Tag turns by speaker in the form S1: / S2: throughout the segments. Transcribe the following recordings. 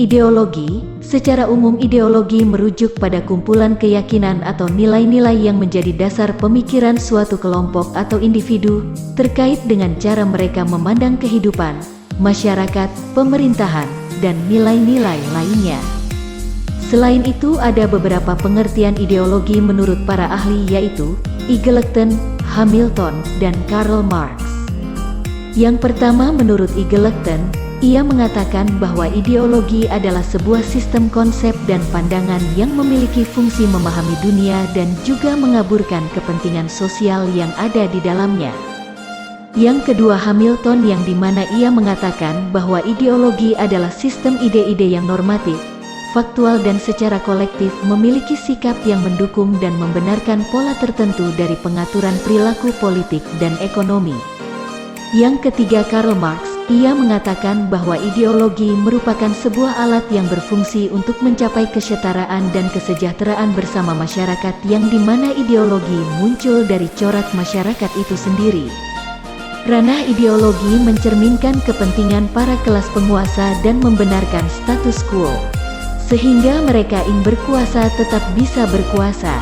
S1: Ideologi, secara umum ideologi merujuk pada kumpulan keyakinan atau nilai-nilai yang menjadi dasar pemikiran suatu kelompok atau individu, terkait dengan cara mereka memandang kehidupan, masyarakat, pemerintahan, dan nilai-nilai lainnya. Selain itu ada beberapa pengertian ideologi menurut para ahli yaitu Eagleton, Hamilton, dan Karl Marx. Yang pertama menurut Eagleton, ia mengatakan bahwa ideologi adalah sebuah sistem konsep dan pandangan yang memiliki fungsi memahami dunia dan juga mengaburkan kepentingan sosial yang ada di dalamnya. Yang kedua Hamilton yang dimana ia mengatakan bahwa ideologi adalah sistem ide-ide yang normatif, faktual dan secara kolektif memiliki sikap yang mendukung dan membenarkan pola tertentu dari pengaturan perilaku politik dan ekonomi. Yang ketiga Karl Marx, ia mengatakan bahwa ideologi merupakan sebuah alat yang berfungsi untuk mencapai kesetaraan dan kesejahteraan bersama masyarakat yang dimana ideologi muncul dari corak masyarakat itu sendiri. Ranah ideologi mencerminkan kepentingan para kelas penguasa dan membenarkan status quo, sehingga mereka ingin berkuasa tetap bisa berkuasa.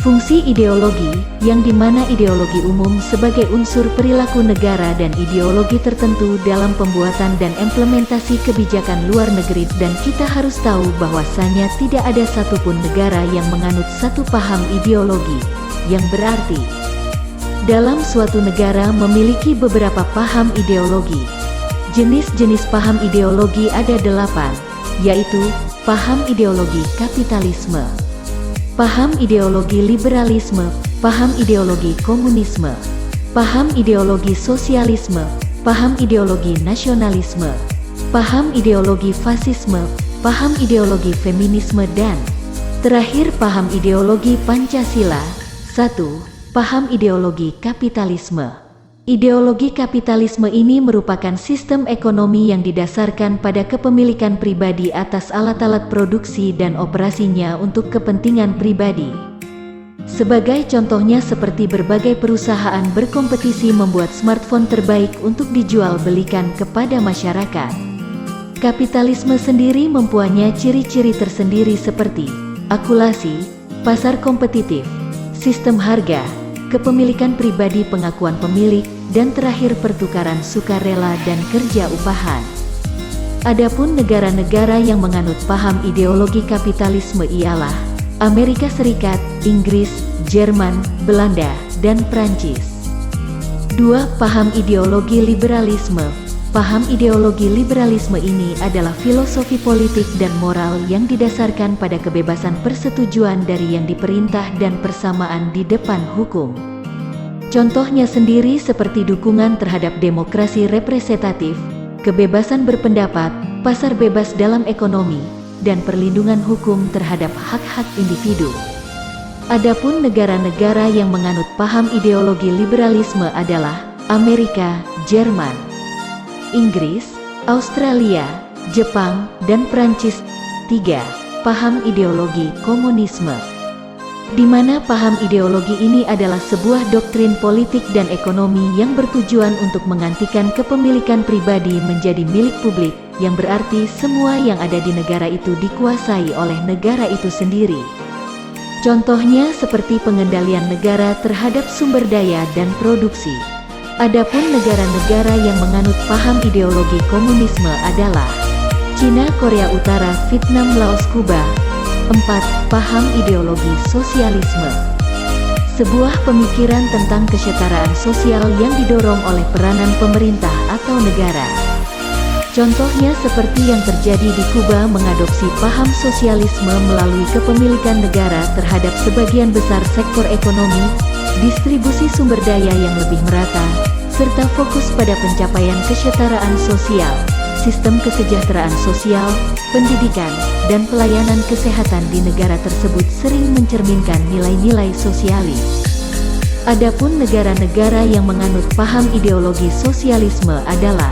S1: Fungsi ideologi, yang dimana ideologi umum sebagai unsur perilaku negara dan ideologi tertentu dalam pembuatan dan implementasi kebijakan luar negeri dan kita harus tahu bahwasanya tidak ada satupun negara yang menganut satu paham ideologi, yang berarti dalam suatu negara memiliki beberapa paham ideologi. Jenis-jenis paham ideologi ada 8, yaitu paham ideologi kapitalisme, paham ideologi liberalisme, paham ideologi komunisme, paham ideologi sosialisme, paham ideologi nasionalisme, paham ideologi fasisme, paham ideologi feminisme dan terakhir paham ideologi Pancasila. 1. Paham ideologi kapitalisme. Ideologi kapitalisme ini merupakan sistem ekonomi yang didasarkan pada kepemilikan pribadi atas alat-alat produksi dan operasinya untuk kepentingan pribadi. Sebagai contohnya seperti berbagai perusahaan berkompetisi membuat smartphone terbaik untuk dijual belikan kepada masyarakat. Kapitalisme sendiri mempunyai ciri-ciri tersendiri seperti akulasi, pasar kompetitif, sistem harga, kepemilikan pribadi pengakuan pemilik, dan terakhir pertukaran sukarela dan kerja upahan. Adapun negara-negara yang menganut paham ideologi kapitalisme ialah Amerika Serikat, Inggris, Jerman, Belanda, dan Prancis. 2. Paham ideologi liberalisme. Paham ideologi liberalisme ini adalah filosofi politik dan moral yang didasarkan pada kebebasan persetujuan dari yang diperintah dan persamaan di depan hukum. Contohnya sendiri seperti dukungan terhadap demokrasi representatif, kebebasan berpendapat, pasar bebas dalam ekonomi, dan perlindungan hukum terhadap hak-hak individu. Adapun negara-negara yang menganut paham ideologi liberalisme adalah Amerika, Jerman, Inggris, Australia, Jepang, dan Prancis. 3. Paham ideologi komunisme, di mana paham ideologi ini adalah sebuah doktrin politik dan ekonomi yang bertujuan untuk menggantikan kepemilikan pribadi menjadi milik publik, yang berarti semua yang ada di negara itu dikuasai oleh negara itu sendiri. Contohnya seperti pengendalian negara terhadap sumber daya dan produksi. Adapun negara-negara yang menganut paham ideologi komunisme adalah Cina, Korea Utara, Vietnam, Laos, Kuba. 4. Paham ideologi sosialisme, sebuah pemikiran tentang kesetaraan sosial yang didorong oleh peranan pemerintah atau negara. Contohnya seperti yang terjadi di Kuba mengadopsi paham sosialisme melalui kepemilikan negara terhadap sebagian besar sektor ekonomi, distribusi sumber daya yang lebih merata, serta fokus pada pencapaian kesetaraan sosial, sistem kesejahteraan sosial, pendidikan, dan pelayanan kesehatan di negara tersebut sering mencerminkan nilai-nilai sosialis. Adapun negara-negara yang menganut paham ideologi sosialisme adalah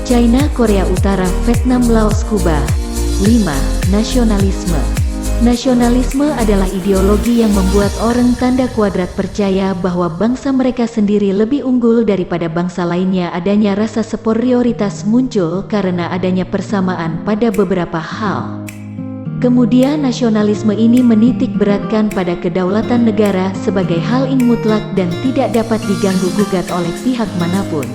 S1: China, Korea Utara, Vietnam, Laos, Kuba. 5. Nasionalisme, Nasionalisme adalah ideologi yang membuat orang tanda kuadrat percaya bahwa bangsa mereka sendiri lebih unggul daripada bangsa lainnya. Adanya rasa superioritas muncul karena adanya persamaan pada beberapa hal. Kemudian nasionalisme ini menitik beratkan pada kedaulatan negara sebagai hal yang mutlak dan tidak dapat diganggu-gugat oleh pihak manapun.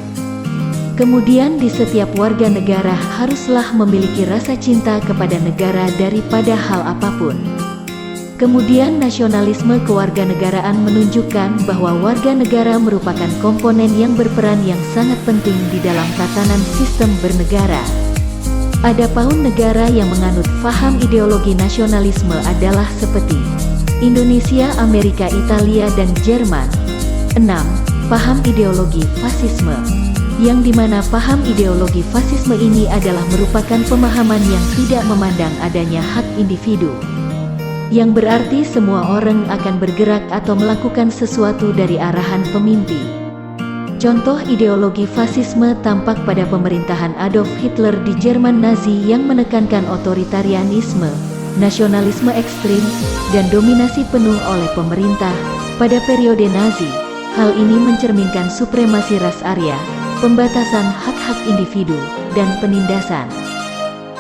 S1: Kemudian di setiap warga negara haruslah memiliki rasa cinta kepada negara daripada hal apapun. Kemudian nasionalisme kewarganegaraan menunjukkan bahwa warga negara merupakan komponen yang berperan yang sangat penting di dalam tatanan sistem bernegara. Adapun negara yang menganut paham ideologi nasionalisme adalah seperti Indonesia, Amerika, Italia, dan Jerman. 6. Paham ideologi fasisme, yang dimana paham ideologi fasisme ini adalah merupakan pemahaman yang tidak memandang adanya hak individu, yang berarti semua orang akan bergerak atau melakukan sesuatu dari arahan pemimpin. Contoh ideologi fasisme tampak pada pemerintahan Adolf Hitler di Jerman Nazi yang menekankan otoritarianisme, nasionalisme ekstrim, dan dominasi penuh oleh pemerintah. Pada periode Nazi, hal ini mencerminkan supremasi ras Arya, pembatasan hak-hak individu, dan penindasan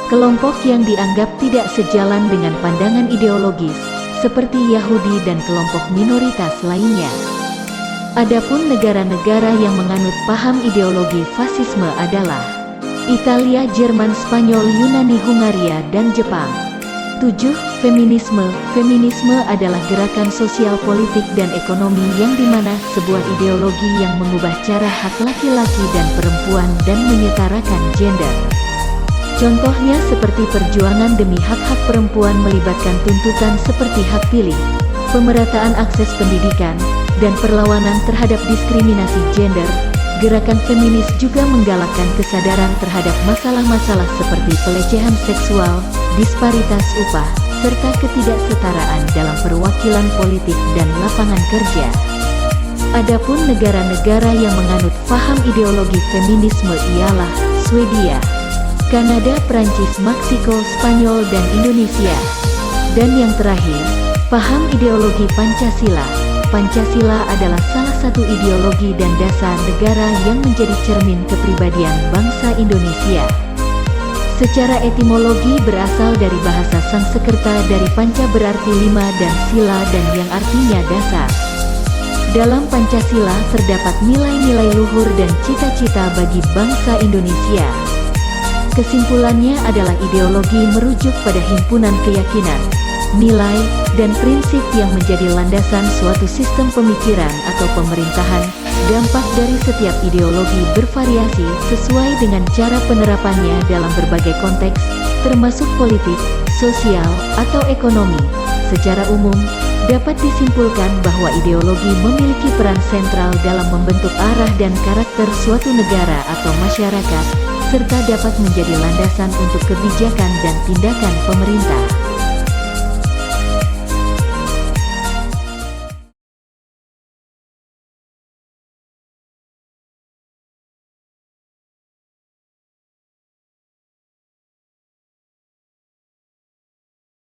S1: kelompok yang dianggap tidak sejalan dengan pandangan ideologis, seperti Yahudi dan kelompok minoritas lainnya. Adapun negara-negara yang menganut paham ideologi fasisme adalah Italia, Jerman, Spanyol, Yunani, Hungaria, dan Jepang. 7. Feminisme. Feminisme adalah gerakan sosial, politik, dan ekonomi yang dimana sebuah ideologi yang mengubah cara hak laki-laki dan perempuan dan menyetarakan gender. Contohnya seperti perjuangan demi hak-hak perempuan melibatkan tuntutan seperti hak pilih, pemerataan akses pendidikan, dan perlawanan terhadap diskriminasi gender. Gerakan feminis juga menggalakkan kesadaran terhadap masalah-masalah seperti pelecehan seksual, disparitas upah, serta ketidaksetaraan dalam perwakilan politik dan lapangan kerja. Adapun negara-negara yang menganut paham ideologi feminisme ialah Swedia, Kanada, Prancis, Meksiko, Spanyol, dan Indonesia. Dan yang terakhir, paham ideologi Pancasila. Pancasila adalah salah satu ideologi dan dasar negara yang menjadi cermin kepribadian bangsa Indonesia. Secara etimologi berasal dari bahasa Sanskerta dari panca berarti 5 dan sila dan yang artinya dasar. Dalam Pancasila terdapat nilai-nilai luhur dan cita-cita bagi bangsa Indonesia. Kesimpulannya adalah ideologi merujuk pada himpunan keyakinan, nilai, dan prinsip yang menjadi landasan suatu sistem pemikiran atau pemerintahan. Dampak dari setiap ideologi bervariasi sesuai dengan cara penerapannya dalam berbagai konteks, termasuk politik, sosial, atau ekonomi. Secara umum, dapat disimpulkan bahwa ideologi memiliki peran sentral dalam membentuk arah dan karakter suatu negara atau masyarakat, serta dapat menjadi landasan untuk kebijakan dan tindakan pemerintah.